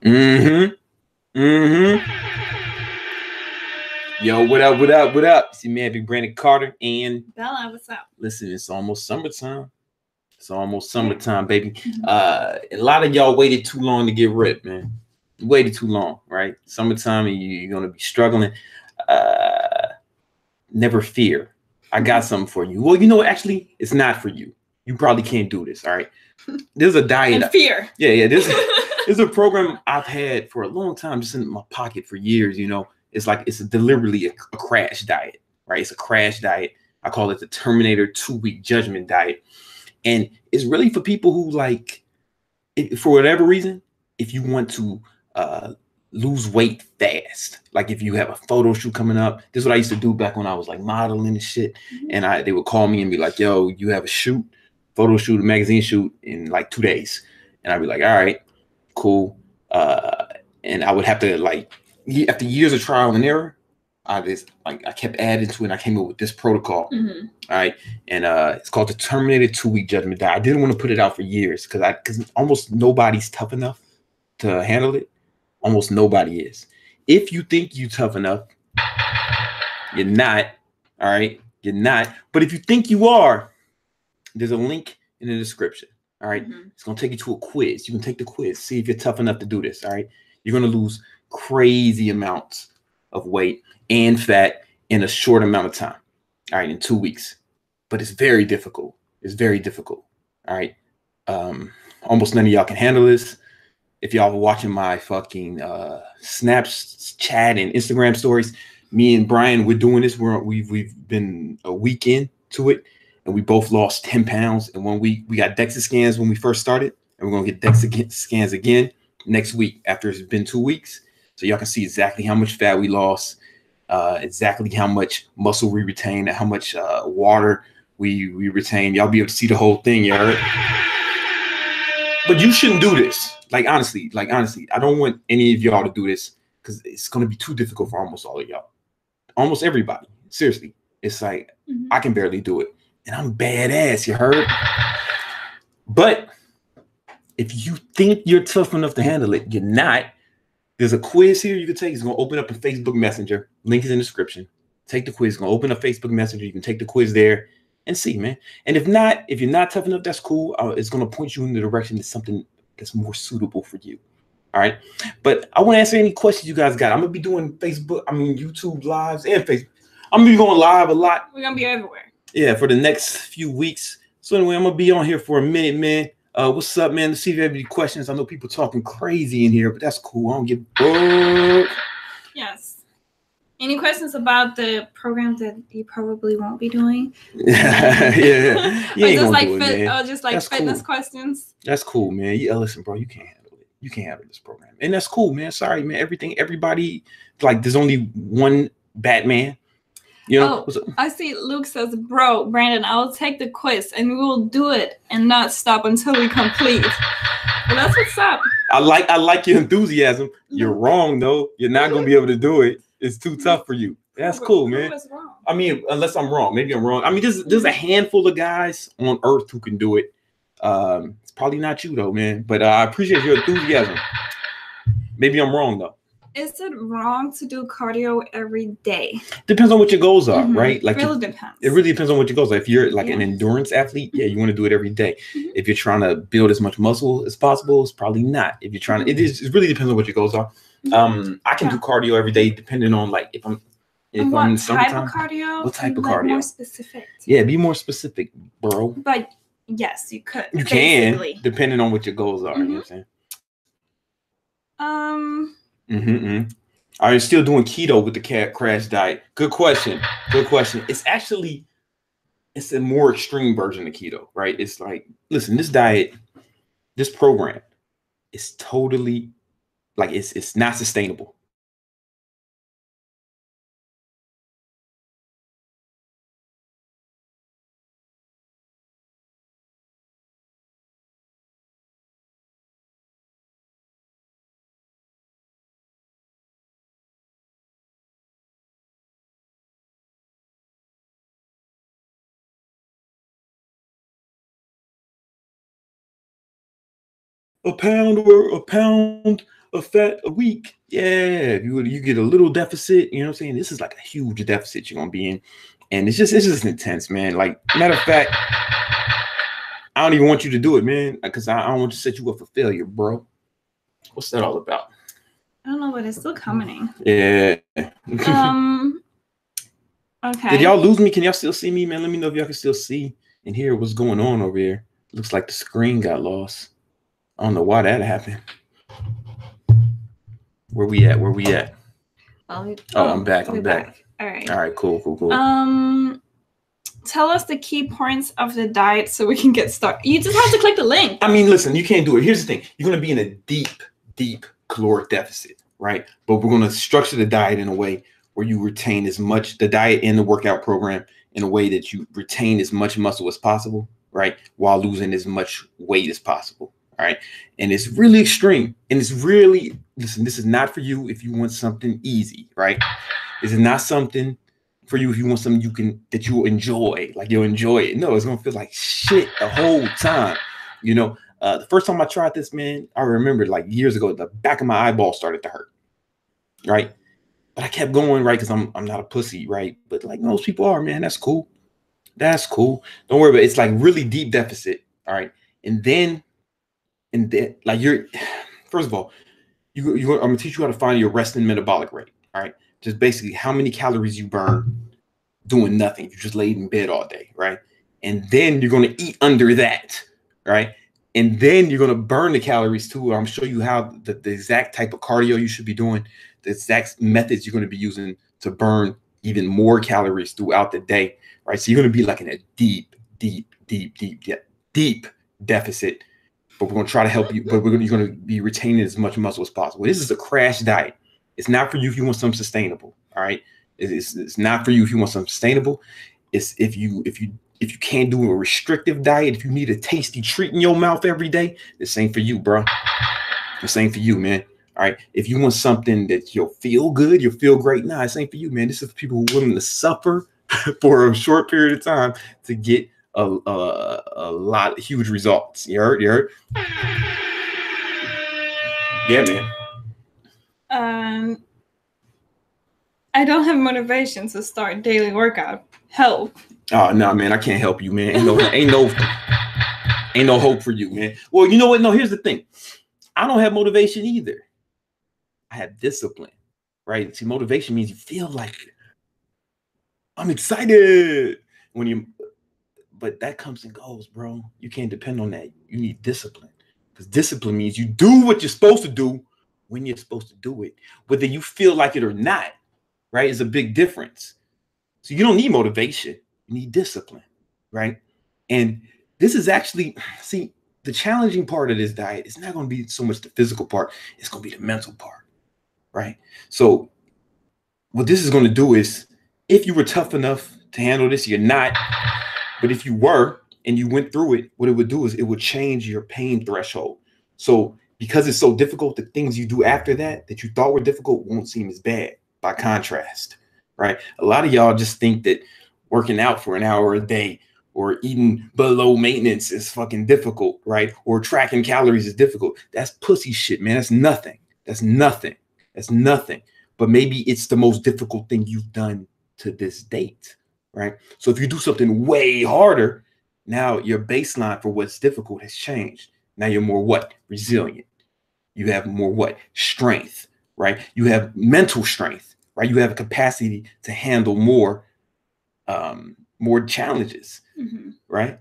Mm-hmm. Mm-hmm. Yo, what up? What up? What up? See man, Big Brandon Carter and Bella, what's up? listen, it's almost summertime. It's almost summertime, baby. A lot of y'all waited too long to get ripped, man. You waited too long, right? Summertime, and you're gonna be struggling. Uh, Never fear. I got something for you. Well, you know what? Actually, it's not for you. You probably can't do this. All right. There's a diet. And fear. Yeah. There's a program I've had for a long time, just in my pocket for years. You know, it's like it's deliberately a crash diet, right? It's a crash diet. I call it the Terminator 2 week judgment diet, and it's really for people who like, for whatever reason, if you want to uh, lose weight fast, like if you have a photo shoot coming up. This is what I used to do back when I was like modeling and shit, and they would call me and be like, "Yo, you have a shoot, photo shoot, a magazine shoot in like 2 days," and I'd be like, "All right, cool," uh, and I would have to like, after years of trial and error, I kept adding to it. And I came up with this protocol. All right, and it's called the Terminator 2 week judgment diet. I didn't want to put it out for years because almost nobody's tough enough to handle it. Almost nobody is. If you think you tough enough, you're not. All right, you're not. But if you think you are, there's a link in the description. All right, it's gonna take you to a quiz. You can take the quiz, see if you're tough enough to do this. All right, you're gonna lose crazy amounts of weight and fat in a short amount of time. All right, in 2 weeks. But it's very difficult. It's very difficult. All right. Almost none of y'all can handle this. If y'all were watching my fucking Snaps, chat, and Instagram stories, me and Brian, we're doing this. We've been a week into it, and we both lost 10 pounds in 1 week. We got DEXA scans when we first started, and we're gonna get DEXA scans again next week after it's been 2 weeks, so y'all can see exactly how much fat we lost, exactly how much muscle we retain, and how much water we retain. Y'all be able to see the whole thing, you heard? But you shouldn't do this. Like honestly, I don't want any of y'all to do this because it's gonna be too difficult for almost all of y'all. Almost everybody. Seriously. It's like I can barely do it. And I'm badass, you heard? But if you think you're tough enough to handle it, you're not. There's a quiz here you can take. It's gonna open up a Facebook Messenger. Link is in the description. Take the quiz. It's gonna open up Facebook Messenger. You can take the quiz there and see, man. And if you're not tough enough, that's cool. It's gonna point you in the direction to something that's more suitable for you. All right. But I want to answer any questions you guys got. I'm gonna be doing YouTube lives and Facebook. I'm gonna be going live a lot. We're gonna be everywhere. Yeah, for the next few weeks. So anyway, I'm gonna be on here for a minute, man. What's up, man? Let's see if you have any questions. I know people talking crazy in here, but that's cool. I don't give a fuck. Yes. Any questions about the program that you probably won't be doing? Yeah. You ain't just gonna like do it, man. just like That's fitness cool. questions. That's cool, man. Yeah, listen, bro, you can't handle it. You can't handle this program, and that's cool, man. Sorry, man. Everybody, like, there's only one Batman. You know. Oh, I see. Luke says, "Bro, Brandon, I'll take the quiz and we will do it and not stop until we complete." Well, that's what's up. I like your enthusiasm. You're wrong though. You're not gonna be able to do it. It's too tough for you. That's cool, man. I mean, unless I'm wrong. Maybe I'm wrong. I mean, there's a handful of guys on Earth who can do it. It's probably not you though, man. But I appreciate your enthusiasm. Maybe I'm wrong though. Is it wrong to do cardio every day? Depends on what your goals are, right? Like, really depends. It really depends on what your goals are. If you're like an endurance athlete, yeah, you want to do it every day. If you're trying to build as much muscle as possible, it's probably not. If you're trying to, it really depends on what your goals are. I can do cardio every day depending on like if I'm what type of cardio? What type of cardio? More specific. Yeah, be more specific, bro. But yes, you could. You can, depending on what your goals are. You know what I'm saying? Are you still doing keto with the crash diet? Good question. Good question. It's a more extreme version of keto, right? It's like, listen, this diet, this program is totally like it's not sustainable. A pound a week. Yeah, you get a little deficit. You know what I'm saying? This is like a huge deficit you're gonna be in, and it's just intense, man. Like matter of fact, I don't even want you to do it, man, because I don't want to set you up for failure, bro. What's that all about? I don't know, but it's still coming. Yeah. Okay. Did y'all lose me? Can y'all still see me, man? Let me know if y'all can still see and hear what's going on over here. Looks like the screen got lost. I don't know why that happened. Where we at? Where we at? Oh, I'm back. I'm back. All right. All right. Cool. Tell us the key points of the diet so we can get started. You just have to click the link. I mean, listen, you can't do it. Here's the thing. You're going to be in a deep caloric deficit, right? But we're going to structure the diet in a way where you retain as much, the diet and the workout program, in a way that you retain as much muscle as possible, right? While losing as much weight as possible, all right? And it's really extreme. And it's really, listen, this is not for you if you want something easy, right? This is not something for you if you want something that you'll enjoy, like you'll enjoy it. No, it's gonna feel like shit the whole time. You know, the first time I tried this, man, I remember like years ago, the back of my eyeball started to hurt, right? But I kept going, right? Because I'm not a pussy, right? But like most people are, man. That's cool. That's cool. Don't worry about it. It's like really deep deficit, all right? And then like first of all, I'm gonna teach you how to find your resting metabolic rate, all right? Just basically how many calories you burn doing nothing. You just laid in bed all day, right? And then you're going to eat under that, right? And then you're going to burn the calories too. I'm show you how the exact type of cardio you should be doing, the exact methods you're going to be using to burn even more calories throughout the day, right? So you're going to be like in a deep deficit, but we're going to try to help you, but you're going to be retaining as much muscle as possible. This is a crash diet. It's not for you if you want something sustainable. All right. It's not for you if you want something sustainable. It's if you can't do a restrictive diet, if you need a tasty treat in your mouth every day, this ain't for you, bro. This ain't for you, man. All right. If you want something that you'll feel good, you'll feel great. Nah, this ain't for you, man. This is for people who are willing to suffer for a short period of time to get a lot of huge results. You heard? Yeah, man. I don't have motivation to start daily workout. Help. Oh no, man, I can't help you, man. Ain't no hope for you, man. Well, you know what? No, here's the thing. I don't have motivation either. I have discipline, right? See, motivation means you feel like I'm excited but that comes and goes, bro. You can't depend on that. You need discipline, because discipline means you do what you're supposed to do when you're supposed to do it, whether you feel like it or not, right? It's a big difference. So you don't need motivation, you need discipline, right? And this is actually, see, the challenging part of this diet is not going to be so much the physical part, it's going to be the mental part, right? So what this is going to do is, if you were tough enough to handle this, you're not, but if you were and you went through it, what it would do is it would change your pain threshold. So because it's so difficult, the things you do after that you thought were difficult won't seem as bad by contrast, right? A lot of y'all just think that working out for an hour a day or eating below maintenance is fucking difficult, right? Or tracking calories is difficult. That's pussy shit, man. That's nothing. That's nothing. That's nothing. But maybe it's the most difficult thing you've done to this date, right? So if you do something way harder, now your baseline for what's difficult has changed. Now you're more what? Resilient. You have more what? Strength, right? You have mental strength, right? You have a capacity to handle more challenges, right?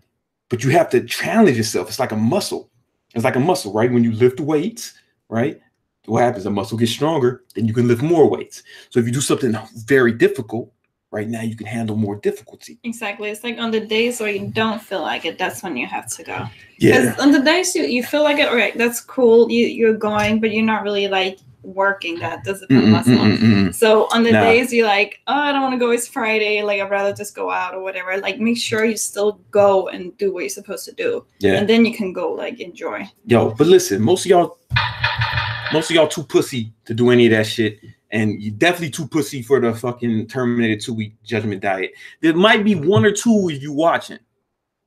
But you have to challenge yourself. It's like a muscle. It's like a muscle, right? When you lift weights, right? What happens? The muscle gets stronger, then you can lift more weights. So if you do something very difficult, right now you can handle more difficulty. Exactly. It's like on the days where you don't feel like it, that's when you have to go. Yeah. Because on the days you feel like it, all right, that's cool. You're going, but you're not really like working that discipline muscle. So on the days you're like, oh, I don't want to go, it's Friday, like I'd rather just go out or whatever. Like make sure you still go and do what you're supposed to do. Yeah. And then you can go like enjoy. Yo, but listen, most of y'all too pussy to do any of that shit. And you're definitely too pussy for the fucking Terminator 2-week judgment diet. There might be one or two of you watching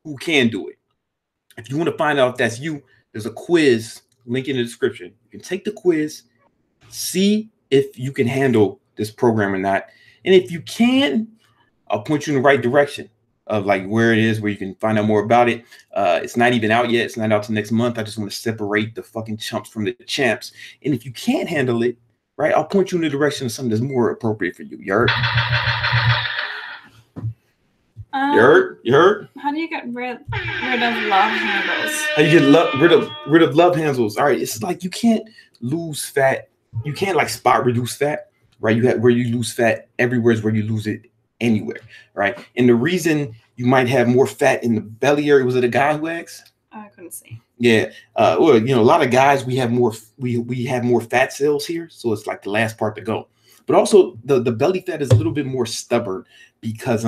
who can do it. If you want to find out if that's you, there's a quiz, link in the description. You can take the quiz See if you can handle this program or not. And if you can, I'll point you in the right direction of like where it is, where you can find out more about it. It's not even out yet. It's not out till next month. I just want to separate the fucking chumps from the champs. And if you can't handle it, right, I'll point you in the direction of something that's more appropriate for you. You heard? You heard? How do you get rid of love handles? How you get rid of love handles? All right, it's like you can't lose fat. You can't like spot reduce fat, right? You have where you lose fat everywhere is where you lose it anywhere, right? And the reason you might have more fat in the belly area, was it a guy who asked? I couldn't see. Yeah, well, you know, a lot of guys we have more fat cells here, so it's like the last part to go. But also the belly fat is a little bit more stubborn because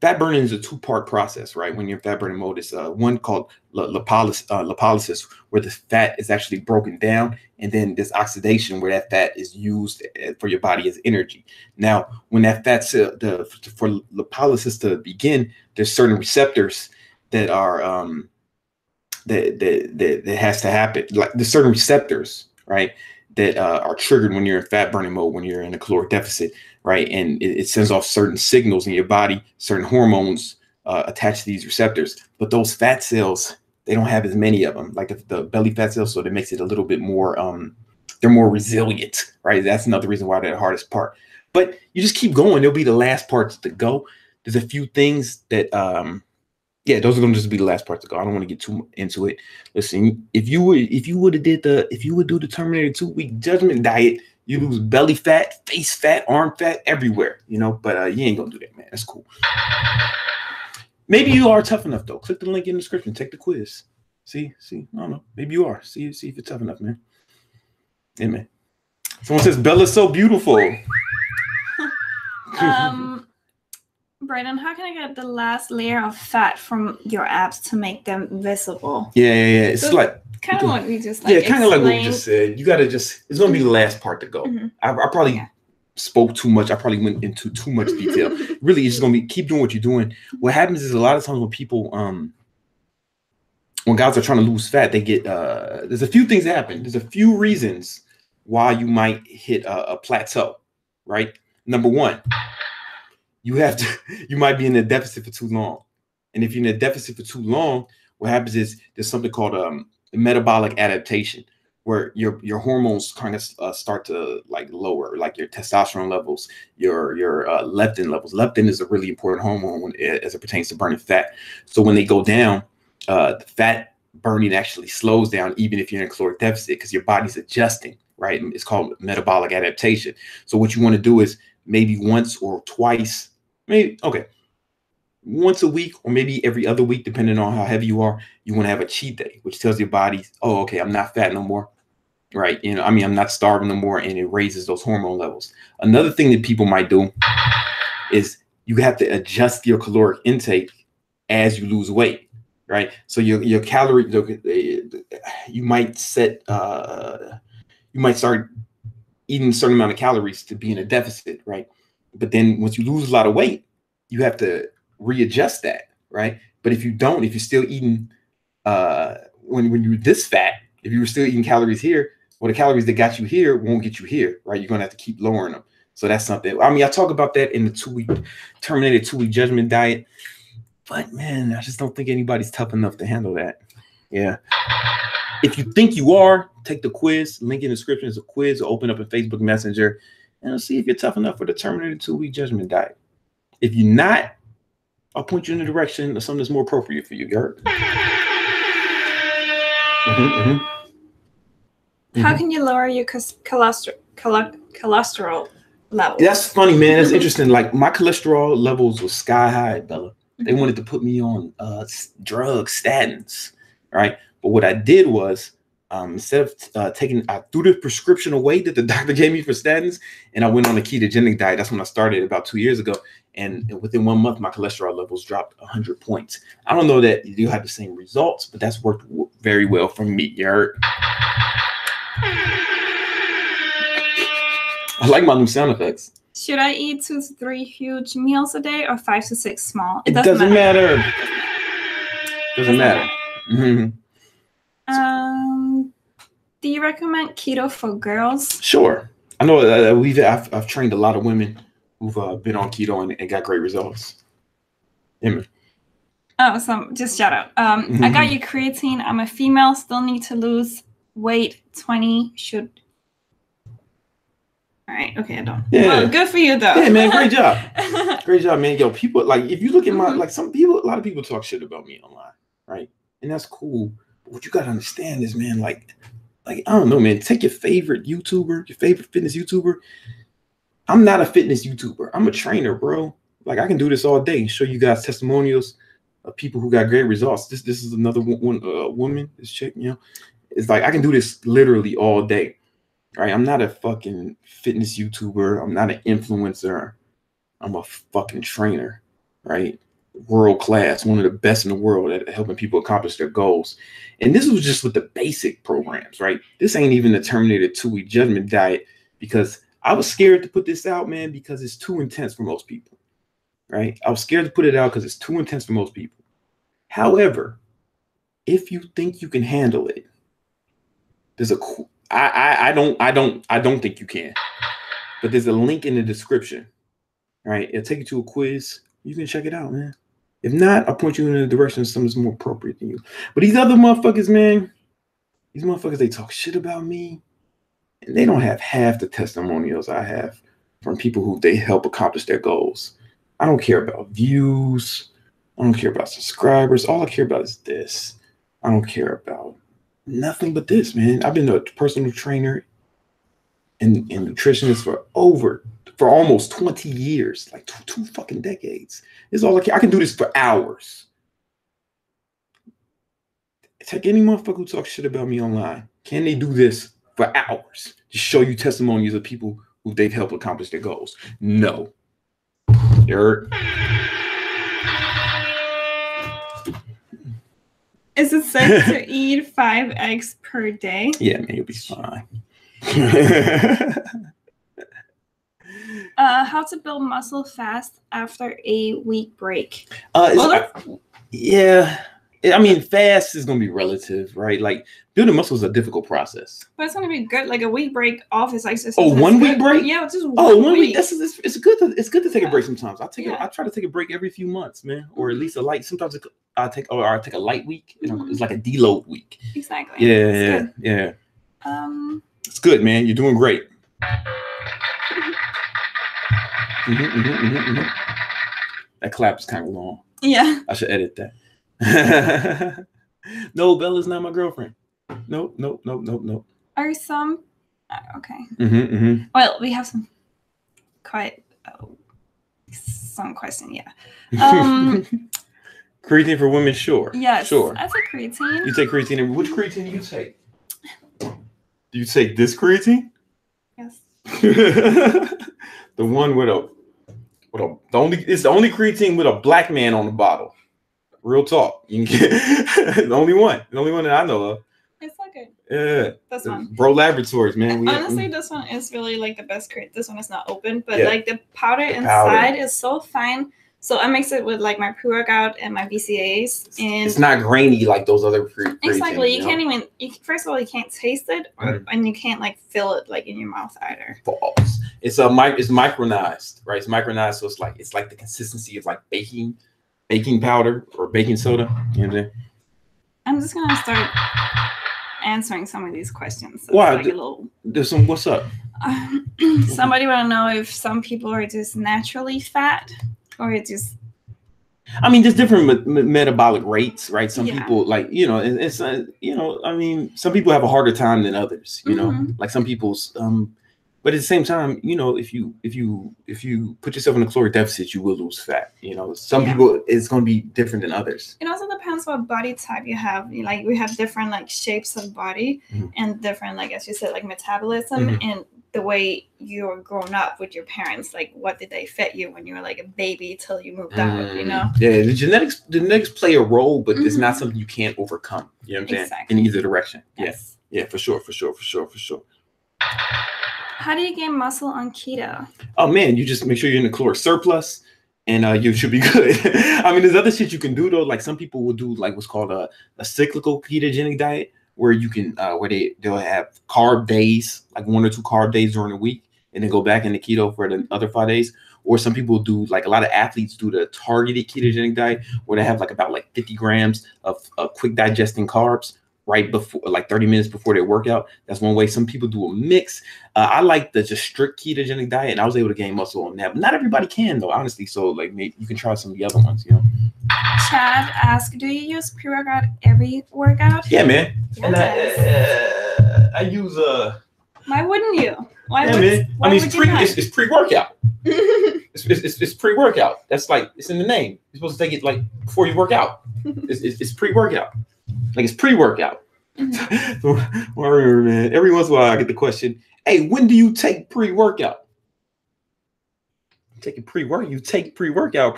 fat burning is a two-part process, right? When you're in fat burning mode, it's one called lipolysis, where the fat is actually broken down, and then this oxidation where that fat is used for your body as energy. Now, when that fat cell, for lipolysis to begin, there's certain receptors that are that has to happen. Like there's certain receptors, right, that are triggered when you're in fat burning mode, when you're in a caloric deficit, right? And it sends off certain signals in your body, certain hormones attached to these receptors. But those fat cells, they don't have as many of them, like the belly fat cells, so that makes it a little bit more, they're more resilient, right? That's another reason why they're the hardest part. But you just keep going. They'll be the last parts to go. There's a few things that, yeah, those are going to just be the last parts to go. I don't want to get too into it. Listen, if you would do the Terminator 2-week judgment diet, you lose belly fat, face fat, arm fat, everywhere, you know, but you ain't gonna do that, man. That's cool. Maybe you are tough enough though. Click the link in the description, take the quiz. See, I don't know. Maybe you are. See if you're tough enough, man. Yeah, man. Someone says Bella's so beautiful. Brayden, how can I get the last layer of fat from your abs to make them visible? Yeah. It's so like kind of what we just like. Yeah, kind of like what we just said. You gotta it's gonna be the last part to go. Mm-hmm. I probably spoke too much. I probably went into too much detail. Really, it's just gonna be keep doing what you're doing. What happens is a lot of times when people when guys are trying to lose fat, they get there's a few things that happen. There's a few reasons why you might hit a plateau, right? Number one, you might be in a deficit for too long. And if you're in a deficit for too long, what happens is there's something called metabolic adaptation, where your hormones kind of start to like lower, like your testosterone levels, your leptin levels. Leptin is a really important hormone as it pertains to burning fat. So when they go down, the fat burning actually slows down, even if you're in a caloric deficit, because your body's adjusting, right? It's called metabolic adaptation. So what you want to do is maybe once or twice, once a week or maybe every other week, depending on how heavy you are, you want to have a cheat day, which tells your body, oh, okay, I'm not fat no more, right? You know, I mean, I'm not starving no more, and it raises those hormone levels. Another thing that people might do is you have to adjust your caloric intake as you lose weight, right? So your calorie, you might start eating a certain amount of calories to be in a deficit, right? But then once you lose a lot of weight, you have to readjust that, right? But if you don't, if you're still eating, when you're this fat, if you were still eating calories here, well, the calories that got you here won't get you here, right? You're going to have to keep lowering them. So that's something. I mean, I talk about that in the Terminator 2-week judgment diet, but man, I just don't think anybody's tough enough to handle that. Yeah. If you think you are, take the quiz. Link in the description is a quiz. Open up a Facebook Messenger and see if you're tough enough for the Terminator 2-week judgment diet. If you're not, I'll point you in the direction of something that's more appropriate for you. You heard? How can you lower your cholesterol levels? That's funny, man. That's interesting. Like my cholesterol levels were sky high, Bella. They wanted to put me on drugs, statins, right? But what I did was instead of I threw the prescription away that the doctor gave me for statins, and I went on a ketogenic diet. That's when I started about 2 years ago. And within 1 month, my cholesterol levels dropped 100 points. I don't know that you have the same results, but that's worked very well for me. You heard? I like my new sound effects. Should I eat 2 to 3 huge meals a day or 5 to 6 small? It doesn't matter. Doesn't matter. Mm-hmm. Do you recommend keto for girls? Sure. I know I've trained a lot of women who've been on keto and got great results. Yeah. Oh, just shout out. I got your creatine. I'm a female, still need to lose weight. 20 should. All right. Okay, I don't. Yeah. Well, good for you though. Yeah, man. Great job. Great job, man. Yo, people like if you look at my like some people, a lot of people talk shit about me online, right? And that's cool. But what you gotta understand is, man, like I don't know, man. Take your favorite YouTuber, your favorite fitness YouTuber. I'm not a fitness YouTuber. I'm a trainer, bro. Like I can do this all day and show you guys testimonials of people who got great results. This is another woman, this chick, you know. It's like I can do this literally all day. Right? I'm not a fucking fitness YouTuber. I'm not an influencer. I'm a fucking trainer, right? World class, one of the best in the world at helping people accomplish their goals. And this was just with the basic programs, right? This ain't even the Terminator 2-week judgment diet because I was scared to put this out, man, because it's too intense for most people, right? I was scared to put it out because it's too intense for most people. However, if you think you can handle it, there's I don't think you can, but there's a link in the description, right? It'll take you to a quiz. You can check it out, man. If not, I'll point you in the direction of something that's more appropriate than you. But these other motherfuckers, man, these motherfuckers, they talk shit about me, and they don't have half the testimonials I have from people who they help accomplish their goals. I don't care about views. I don't care about subscribers. All I care about is this. I don't care about nothing but this, man. I've been a personal trainer and nutritionist for almost 20 years, like two fucking decades. This is all I can. I can do this for hours. Take any motherfucker who talks shit about me online. Can they do this for hours? Just show you testimonies of people who they've helped accomplish their goals. No. Is it safe to eat 5 eggs per day? Yeah, man, you'll be fine. How to build muscle fast after a week break? Yeah. I mean, fast is going to be relative, right? Like, building muscle is a difficult process. But it's going to be good. Like, a week break off is exercise. Oh, 1 week break? Yeah, just one week. It's good to take a break sometimes. I try to take a break every few months, man. Or at least sometimes I take a light week. It's like a deload week. Exactly. Yeah. It's good, man. You're doing great. That clap is kind of long. Yeah. I should edit that. No, Bella's not my girlfriend. Nope. Are some okay. Well, we have some question. Yeah. Creatine for women, sure. Yes. Sure. I take creatine. You take creatine, and which creatine do you take? Do you take this creatine? Yes. The one it's the only creatine with a black man on the bottle. Real talk. You can get the only one that I know of. It's so good. Yeah. This one. Bro Laboratories, man. Honestly, this one is really like the best creatine. This one is not open, but like the powder inside is so fine. So I mix it with like my pre-workout and my BCAAs, and it's not grainy like those other creatine. Exactly. You can't even. First of all, you can't taste it, and you can't like feel it like in your mouth either. False. It's micronized, right? It's micronized, so it's like the consistency of like baking powder or baking soda. You know what I'm saying? I'm just gonna start answering some of these questions. So why? Like what's up? Somebody want to know if some people are just naturally fat. Or it just, I mean, there's different metabolic rates, right? Some people like, it's I mean, some people have a harder time than others, you know, like some people's, but at the same time, if you put yourself in a caloric deficit, you will lose fat. Some people, it's going to be different than others. It also depends what body type you have. Like we have different like shapes of body and different, like, as you said, like metabolism and the way you're grown up with your parents, like what did they fit you when you were like a baby till you moved out, Yeah, the genetics play a role, but it's not something you can't overcome. You know what I'm saying? Exactly. In either direction. Yes. Yeah, for sure. How do you gain muscle on keto? Oh man, you just make sure you're in the caloric surplus and you should be good. I mean, there's other shit you can do though. Like some people will do like what's called a cyclical ketogenic diet, where you can where they'll have carb days, like 1 or 2 carb days during the week, and then go back into keto for the other 5 days. Or some people do, like a lot of athletes do the targeted ketogenic diet where they have about 50 grams of quick digesting carbs right before, like 30 minutes before their workout. That's one way. Some people do a mix. I like the just strict ketogenic diet, and I was able to gain muscle on that. But not everybody can, though, honestly. So like maybe you can try some of the other ones, you know. Chad asked, do you use pre-workout every workout? Yeah, man. Yes. And I use Why wouldn't you? Why yeah, would, man. why I mean, would you not? it's pre-workout. It's pre-workout. That's like, it's in the name. You're supposed to take it like before you work out. It's pre-workout. Like it's pre-workout. So, I remember, man, every once in a while I get the question, hey, when do you take pre-workout? Take a pre-workout. You take pre-workout.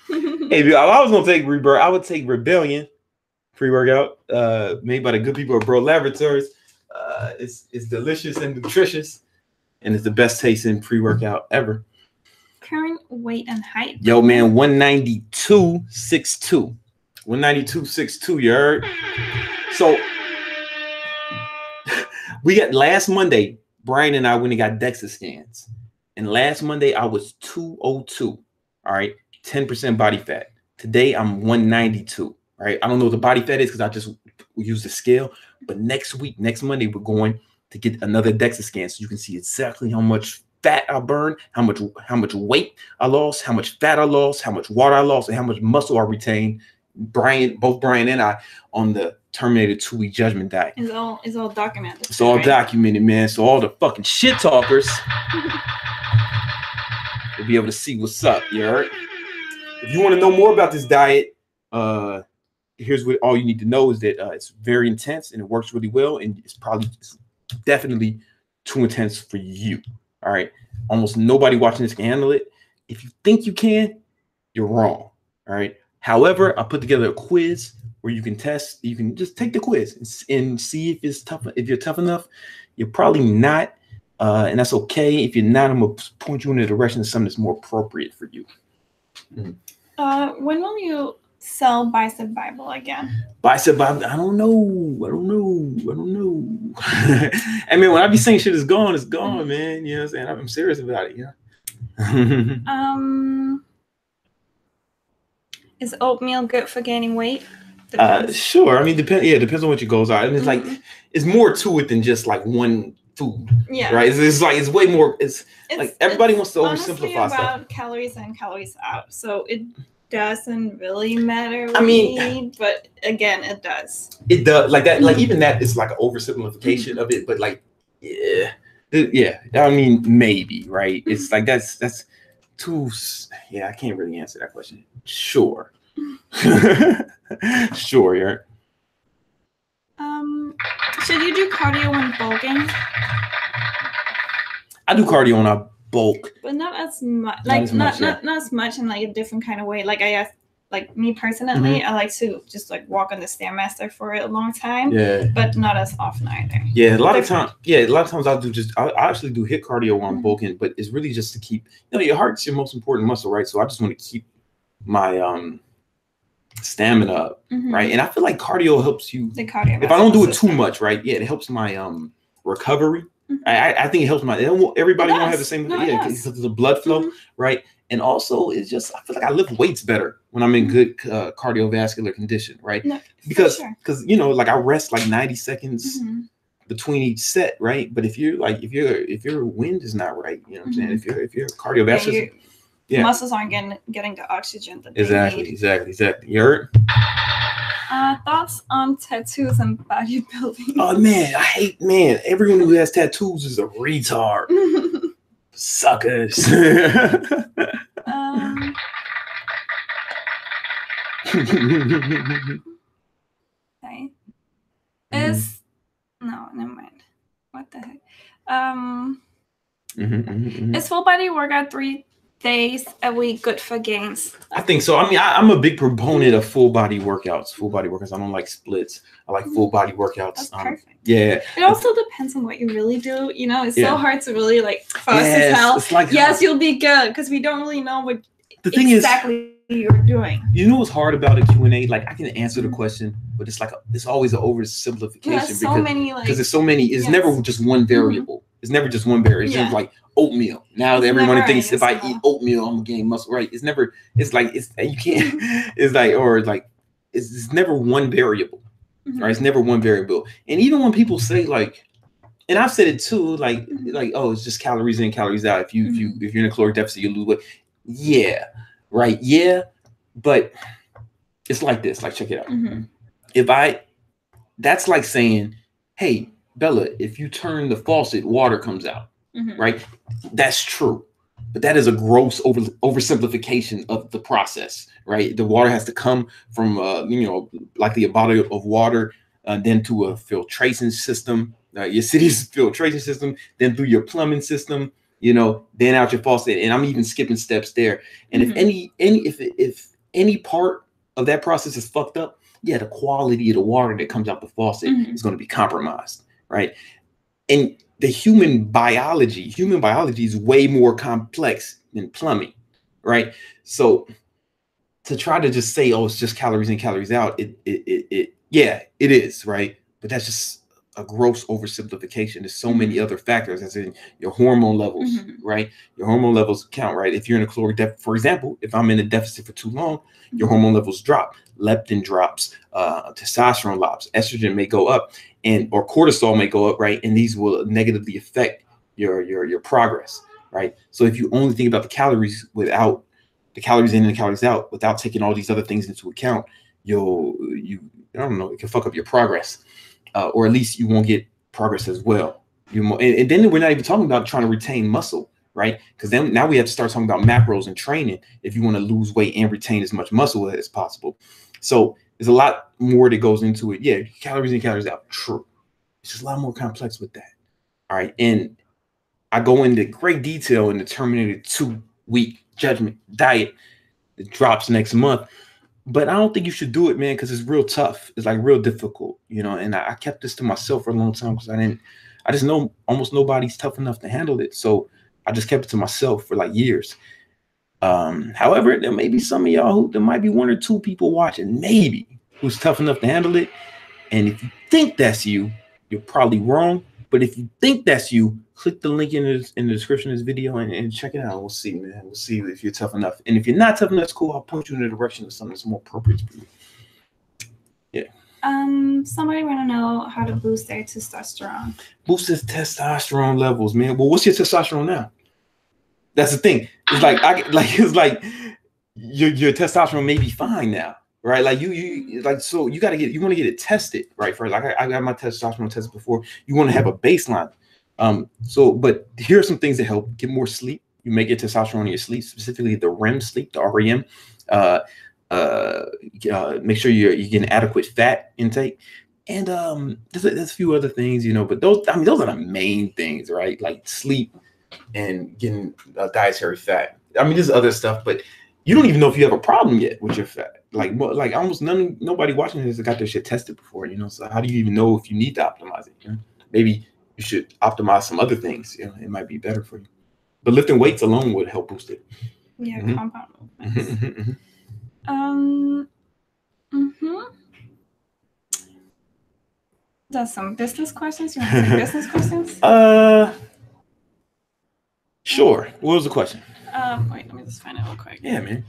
Hey, if I was gonna take Rebirth, I would take Rebellion pre-workout, made by the good people at Bro Laboratories. It's delicious and nutritious, and it's the best tasting pre-workout ever. Current weight and height. Yo, man, 192.62. 192.62, you heard? So we got last Monday, Brian and I went and got DEXA scans. And last Monday I was 202. All right, 10% body fat. Today I'm 192. All right. I don't know what the body fat is because I just use the scale. But next week, next Monday, we're going to get another DEXA scan so you can see exactly how much fat I burned, how much weight I lost, how much fat I lost, how much water I lost, and how much muscle I retained. Both Brian and I on the Terminator 2-week judgment diet. It's all documented. It's all documented, man. So all the fucking shit talkers will be able to see what's up. You heard? If you want to know more about this diet, here's what all you need to know is that it's very intense and it works really well, and it's definitely too intense for you. All right. Almost nobody watching this can handle it. If you think you can, you're wrong. All right. However, I put together a quiz where you can test. You can just take the quiz and see if it's tough. If you're tough enough, you're probably not, and that's okay. If you're not, I'm gonna point you in the direction of something that's more appropriate for you. When will you sell Bicep Bible again? Bicep Bible, I don't know. I mean, when I be saying shit is gone, it's gone, man. You know what I'm saying? I'm serious about it, yeah. Is oatmeal good for gaining weight? Sure. I mean, depends on what your goals are. I mean, it's like it's more to it than just like one food. Yeah. Right. It's like it's way more. It's like everybody wants to oversimplify stuff. About calories in, calories out. So it doesn't really matter what you eat, but again, it does. It does. Like that. Like even that is like an oversimplification of it. But like, yeah. I mean, maybe right. It's like that's too. Yeah, I can't really answer that question. Sure. Sure, yeah. Should you do cardio when bulking? I do cardio when I bulk, but not as much. Like not as much in like a different kind of way. Like like me personally, I like to just like walk on the Stairmaster for a long time. Yeah. But not as often either. Yeah, a lot of times I'll do I actually do HIIT cardio while I'm bulking, but it's really just to keep, your heart's your most important muscle, right? So I just want to keep my stamina up, right? And I feel like cardio helps you. The cardio. If I don't do it too much, right? Yeah, it helps my recovery. I think it helps my. Everybody won't have the same. Because of the blood flow, right? And also, it's just I feel like I lift weights better when I'm in good cardiovascular condition, right? No, because like I rest like 90 seconds between each set, right? But if your wind is not right, you know what I'm saying? If your cardiovascular muscles aren't getting the oxygen that they need. Exactly. You heard? Thoughts on tattoos and bodybuilding? Oh man, I hate everyone who has tattoos is a retard. Suckers. Okay. No, never mind. What the heck? Is full body workout 3 days a week good for gains? I think so. I mean, I'm a big proponent of full body workouts. I don't like splits. I like full body workouts. That's perfect. Yeah. It also depends on what you really do. It's so hard to really like fuss as hell. It's like, yes, you'll be good because we don't really know what the thing exactly you're doing. You know what's hard about a Q&A? Like, I can answer the question, but it's like it's always an oversimplification. Yeah, so many, like, because there's so many. It's never just one variable. It's never just one variable. It's just like oatmeal. Now that everyone thinks if I eat oatmeal, I'm gonna gain muscle. Right? It's never. It's like you can't. It's like it's never one variable. Right? It's never one variable. And even when people say like, and I've said it too, like oh, it's just calories in, calories out. If you're in a caloric deficit, you lose weight. Yeah. Right. Yeah. But it's like this. Like, check it out. That's like saying, hey, Bella, if you turn the faucet, water comes out. Right. That's true. But that is a gross oversimplification of the process. Right. The water has to come from, like the bottle of water, then to a filtration system, your city's filtration system, then through your plumbing system, then out your faucet. And I'm even skipping steps there. And if any part of that process is fucked up, the quality of the water that comes out the faucet is going to be compromised, right? And the human biology is way more complex than plumbing, right? So to try to just say, oh, it's just calories in, calories out, it is, right? But that's just a gross oversimplification. There's so many other factors, as in your hormone levels, right? Your hormone levels count, right? If you're in a caloric deficit, for example, if I'm in a deficit for too long, your hormone levels drop, leptin drops, testosterone drops, estrogen may go up, or cortisol may go up, right? And these will negatively affect your progress, right? So if you only think about the calories without the calories in and the calories out, without taking all these other things into account, I don't know, it can fuck up your progress. Or at least you won't get progress as well. And then we're not even talking about trying to retain muscle, right? Because then now we have to start talking about macros and training if you want to lose weight and retain as much muscle as possible. So there's a lot more that goes into it. Yeah, calories in, calories out. True. It's just a lot more complex with that. All right. And I go into great detail in the Terminator 2-week judgment diet that drops next month. But I don't think you should do it, man, because it's real tough. It's like real difficult, and I kept this to myself for a long time because I just know almost nobody's tough enough to handle it. So I just kept it to myself for like years. However, there may be some of y'all there might be one or two people watching, maybe, who's tough enough to handle it. And if you think that's you, you're probably wrong. But if you think that's you, click the link in the description of this video and check it out. We'll see, man. We'll see if you're tough enough. And if you're not tough enough, that's cool. I'll point you in the direction of something that's more appropriate for you. Yeah. Somebody want to know how to boost their testosterone. Boost his testosterone levels, man. Well, what's your testosterone now? That's the thing. It's like your testosterone may be fine now. Right, like you want to get it tested, right? First, like I got my testosterone tested before. You want to have a baseline. But here are some things that help: get more sleep. You may get testosterone in your sleep, specifically the REM sleep, the REM. Make sure you're getting adequate fat intake, and there's a few other things, but those are the main things, right? Like sleep and getting dietary fat. There's other stuff, but you don't even know if you have a problem yet with your fat. Like almost nobody watching this has got their shit tested before, So how do you even know if you need to optimize it? Maybe you should optimize some other things. It might be better for you. But lifting weights alone would help boost it. Yeah, compound movements. There's some business questions. You want to say business questions? Sure. What was the question? Wait, let me just find it real quick. Yeah, man.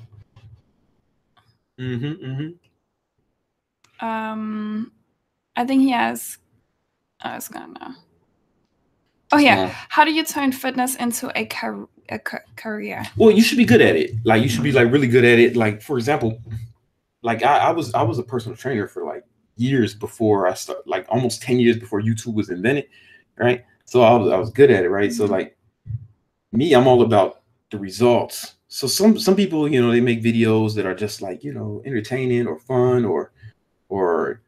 I think he has. It's gone now. Oh yeah. How do you turn fitness into a career? Well, you should be good at it. Like you should be like really good at it. Like for example, like I was a personal trainer for like years before I started, like almost 10 years before YouTube was invented, right? So I was good at it, right? So like me, I'm all about the results. So some people, they make videos that are just like, entertaining or fun or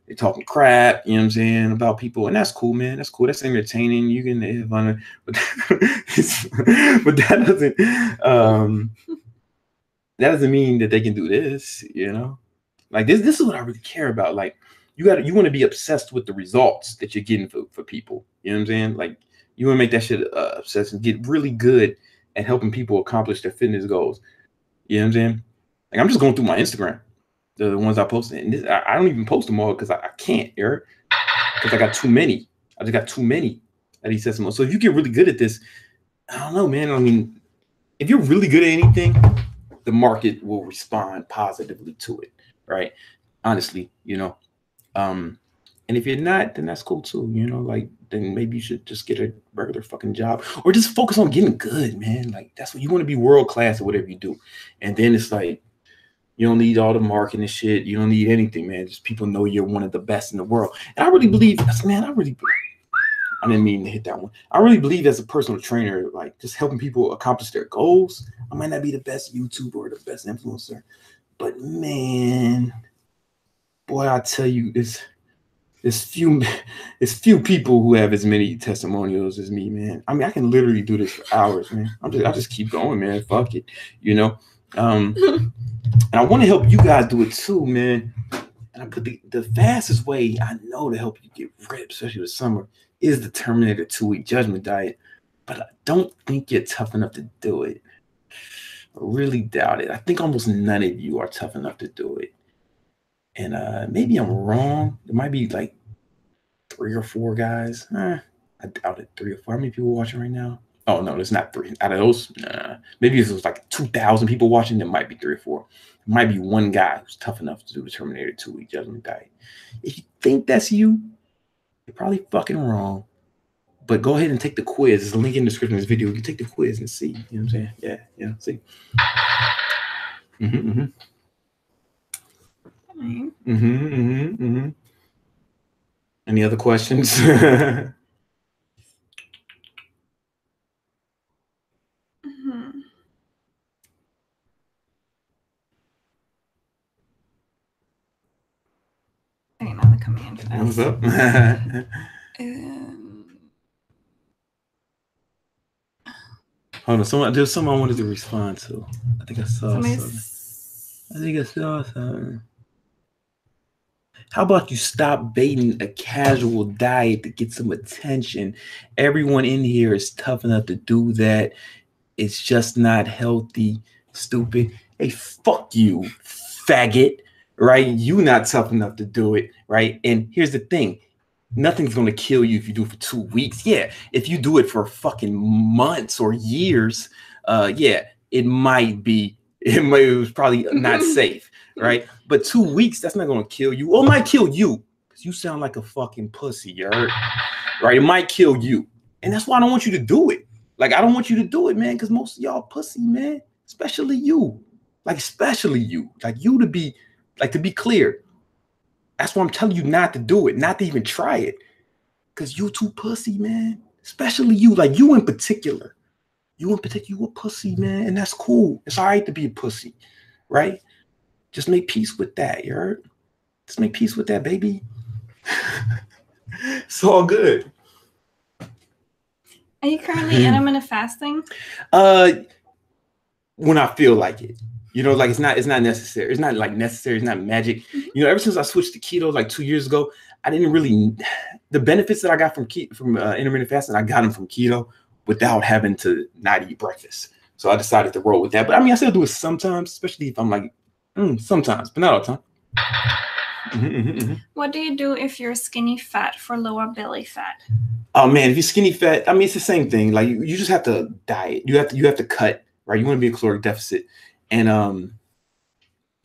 they're talking crap, about people, and that's cool, man. That's cool. That's entertaining. You can have fun, but that doesn't mean that they can do this, Like this is what I really care about. Like you want to be obsessed with the results that you're getting for people. You know what I'm saying? Like you want to make that shit obsessed and get really good at helping people accomplish their fitness goals. You know what I'm saying? Like I'm just going through my Instagram, the ones I posted, and I don't even post them all because I can't, Eric, because I got too many. I just got too many of these testimonials. So if you get really good at this, I don't know, man. I mean, if you're really good at anything, the market will respond positively to it, right? Honestly, you know. And if you're not, then that's cool too, you know. Like then maybe you should just get a regular fucking job, or just focus on getting good, man. Like that's what you want to be, world class at whatever you do. And then it's like you don't need all the marketing and shit. You don't need anything, man. Just people know you're one of the best in the world. And I really believe, man. I didn't mean to hit that one. I really believe as a personal trainer, like just helping people accomplish their goals. I might not be the best YouTuber or the best influencer, but man, boy, I tell you, it's few people who have as many testimonials as me, man. I mean, I can literally do this for hours, man. I just keep going, man. Fuck it, you know. And I want to help you guys do it too, man. And I put the fastest way I know to help you get ripped, especially with summer, is the Terminator 2-week judgment diet. But I don't think you're tough enough to do it. I really doubt it. I think almost none of you are tough enough to do it. And maybe I'm wrong. There might be like 3 or 4 guys. I doubt it. 3 or 4. How many people watching right now? Oh, no, there's not 3. Out of those, nah. Maybe if it was like 2,000 people watching, there might be 3 or 4. There might be 1 guy who's tough enough to do the Terminator 2-week judgment diet. If you think that's you, you're probably fucking wrong. But go ahead and take the quiz. There's a link in the description of this video. You can take the quiz and see. You know what I'm saying? Yeah, see. Any other questions? Okay, now they're coming in fast. What's up? Hold on, there's someone I wanted to respond to. I think I saw something. How about you stop baiting a casual diet to get some attention? Everyone in here is tough enough to do that. It's just not healthy, stupid. Hey, fuck you, faggot, right? You not tough enough to do it, right? And here's the thing. Nothing's going to kill you if you do it for 2 weeks. Yeah, if you do it for fucking months or years, yeah, it was probably not safe, right? But 2 weeks, that's not going to kill you. Or it might kill you because you sound like a fucking pussy, you heard? Right? It might kill you. And that's why I don't want you to do it. Like, I don't want you to do it, man, because most of y'all pussy, man, especially you. Like, especially you. Like, you to be clear. That's why I'm telling you not to do it, not to even try it. Because you too pussy, man. Especially you, like you in particular. You a pussy, man. And that's cool. It's all right to be a pussy, right? Just make peace with that, you heard? Just make peace with that, baby. It's all good. Are you currently intermittent fasting? When I feel like it. You know, like it's not necessary. It's not like necessary. It's not magic. You know, ever since I switched to keto like 2 years ago, I didn't really, the benefits that I got from intermittent fasting, I got them from keto without having to not eat breakfast. So I decided to roll with that. But I mean, I still do it sometimes, especially if I'm like, sometimes, but not all the time. What do you do if you're skinny fat for lower belly fat? Oh man, if you're skinny fat, I mean, it's the same thing. Like you just have to diet. You have to cut, right? You want to be in caloric deficit. And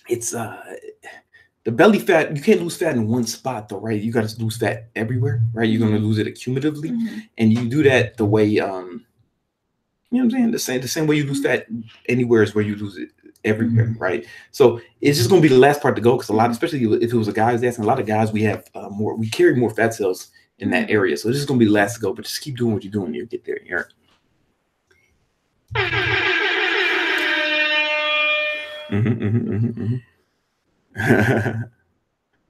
it's the belly fat, you can't lose fat in one spot though, right? You got to lose fat everywhere, right? You're going to lose it accumulatively. And you do that the way, you know what I'm saying? The same way you lose fat anywhere is where you lose it everywhere, right? So it's just going to be the last part to go because a lot, especially if it was a guy who's asking, a lot of guys, we carry more fat cells in that area. So this is going to be the last to go, but just keep doing what you're doing. You'll get there. Here.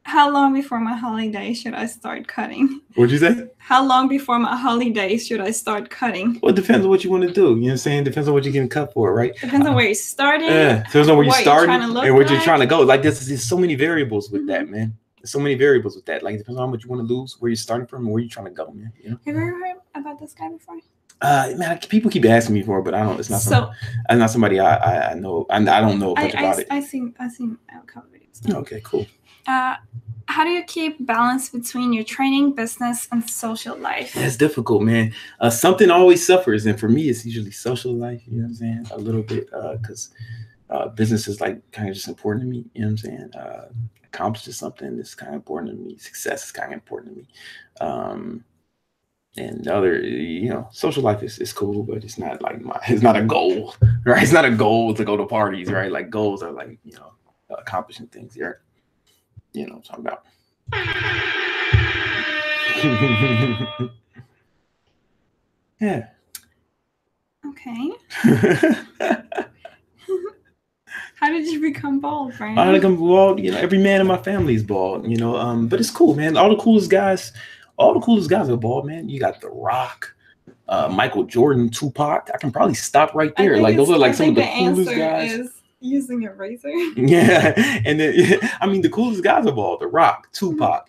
How long before my holiday should I start cutting? What'd you say? How long before my holiday should I start cutting? Well, it depends on what you want to do. You know what I'm saying? Depends on what you're getting cut for, right? Depends on where you're starting. Yeah, depends on where you're starting and where you're trying to go. Like there's so many variables with that, man. There's so many variables with that. Like it depends on how much you want to lose, where you're starting from, and where you're trying to go, man. You know? Have you ever heard about this guy before? Man, people keep asking me for it, but I don't. It's not. I'm not somebody I know. I don't know much about it. I seen a couple videos. Okay, cool. How do you keep balance between your training, business, and social life? It's difficult, man. Something always suffers, and for me, it's usually social life. You know what I'm saying? A little bit, because business is like kind of just important to me. You know what I'm saying? Accomplishing something is kind of important to me. Success is kind of important to me. And other, you know, social life is cool, but it's not like it's not a goal, right? It's not a goal to go to parties, right? Like goals are like, you know, accomplishing things. You're, you know what I'm talking about. Yeah. Okay. How did you become bald, Brian? How did I become bald? You know, every man in my family is bald, you know, but it's cool, man. All the coolest guys are bald, man. You got The Rock, Michael Jordan, Tupac. I can probably stop right there. Like those are like some of the coolest guys. Is using a razor. Yeah, and then I mean the coolest guys are bald. The Rock, Tupac,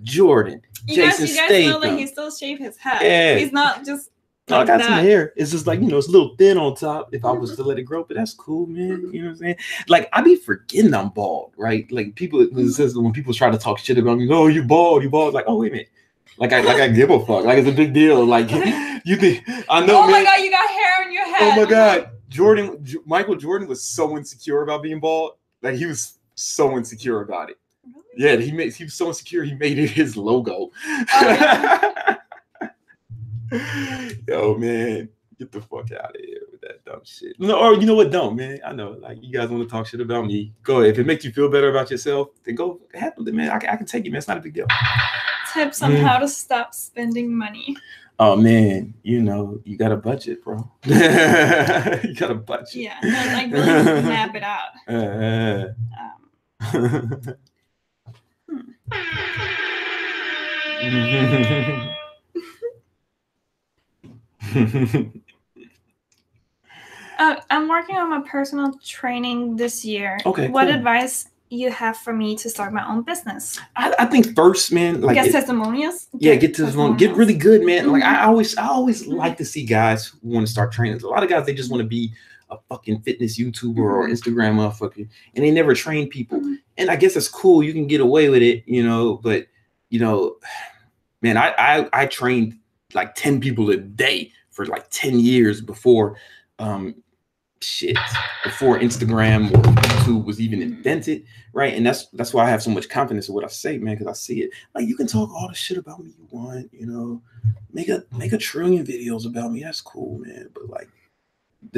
Jordan, Jason Statham. You guys know that he still shaved his head. Yeah. He's not just. No, I got some hair. It's just like, you know, it's a little thin on top if I was to let it grow, but that's cool, man. You know what I'm saying? Like, I be forgetting I'm bald, right? Like, when people try to talk shit about me, oh, you bald. Like, oh, wait a minute. Like I give a fuck. Like, it's a big deal. Like, you think, I know, oh, my God, you got hair on your head. Oh, my God. Michael Jordan was so insecure about being bald. Like, he was so insecure about it. Really? Yeah, he was so insecure, he made it his logo. Oh, yeah. Yo, man, get the fuck out of here with that dumb shit. No, or you know what? Don't, man. I know, like, you guys want to talk shit about me. Go ahead. If it makes you feel better about yourself, then go handle it, man. I can take it, man. It's not a big deal. Tips on how to stop spending money. Oh man, you know, you got a budget, bro. You got a budget. Yeah, no, like really map it out. I'm working on my personal training this year. Okay. What advice you have for me to start my own business? I think first, man, like get testimonials. Yeah, get testimonials. Get really good, man. Like I always like to see guys who want to start training. A lot of guys, they just want to be a fucking fitness YouTuber or Instagram motherfucker, and they never train people. And I guess it's cool. You can get away with it, you know. But you know, man, I trained like 10 people a day for like 10 years before before Instagram or YouTube was even invented, right? And that's why I have so much confidence in what I say, man, because I see it. Like, you can talk all the shit about me you want, you know, make a trillion videos about me. That's cool, man. But like,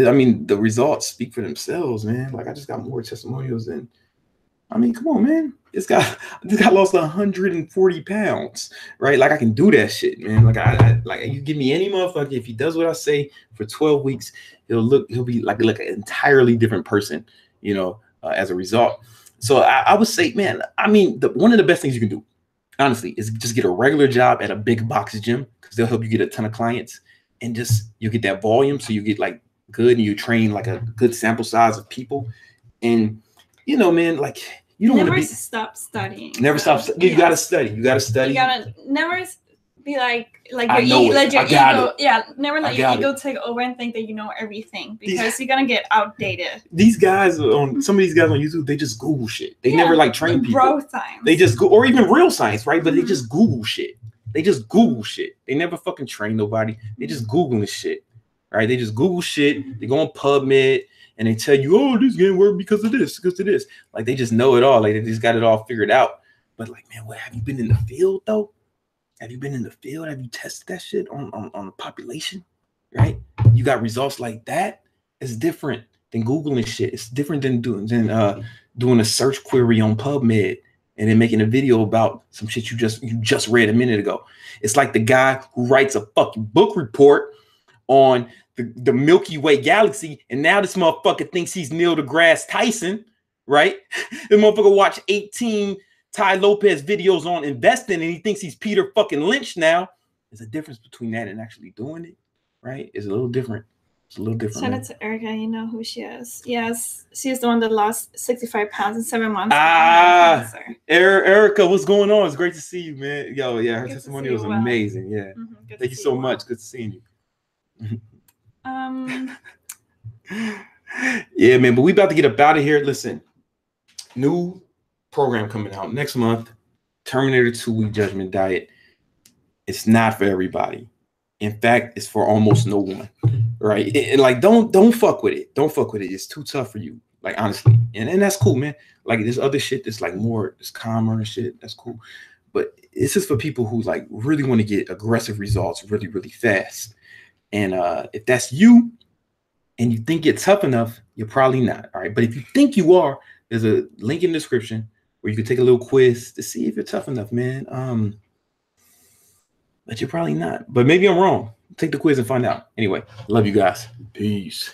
I mean, the results speak for themselves, man. Like, I just got more testimonials than, I mean, come on, man. This guy lost 140 pounds, right? Like, I can do that shit, man. Like, like, you give me any motherfucker, if he does what I say for 12 weeks, he'll be like an entirely different person, you know, as a result. So I would say, man, I mean, one of the best things you can do, honestly, is just get a regular job at a big box gym, because they'll help you get a ton of clients, and just you get that volume, so you get like good, and you train like a good sample size of people, and you know, man, like, you don't never stop studying. Never stop. You gotta study. You gotta study. You gotta never be like your ego. Yeah, never let your ego take over and think that you know everything, because you're gonna get outdated. These guys some of these guys on YouTube, they just Google shit. They never like train people. Bro science. They just go, or even real science, right? But they just Google shit. They just Google shit. They never fucking train nobody. They just Googling shit, right? They just Google shit. They go on PubMed. And they tell you, oh, this didn't work because of this, because of this. Like, they just know it all. Like, they just got it all figured out. But like, man, what, have you been in the field though? Have you been in the field? Have you tested that shit on the population? Right? You got results like that. It's different than Googling shit. It's different than doing a search query on PubMed and then making a video about some shit you just read a minute ago. It's like the guy who writes a fucking book report on the Milky Way galaxy, and now this motherfucker thinks he's Neil deGrasse Tyson, right? The motherfucker watched 18 Ty Lopez videos on investing, and he thinks he's Peter fucking Lynch now. There's a difference between that and actually doing it, right? It's a little different. It's a little different. Send it to Erica. You know who she is. Yes, she's the one that lost 65 pounds in 7 months. Erica, what's going on? It's great to see you, man. Yo, yeah, her testimony was amazing. Yeah, thank you so much. Good seeing you. Yeah, man. But we about to get up out of here. Listen, new program coming out next month. Terminator 2-week judgment diet. It's not for everybody. In fact, it's for almost no one, right? And like, don't fuck with it. Don't fuck with it. It's too tough for you, like, honestly. And that's cool, man. Like, there's other shit that's like more, it's calmer and shit. That's cool. But this is for people who like really want to get aggressive results really, really fast. And if that's you and you think you're tough enough, you're probably not. All right. But if you think you are, there's a link in the description where you can take a little quiz to see if you're tough enough, man. But you're probably not. But maybe I'm wrong. Take the quiz and find out. Anyway, love you guys. Peace.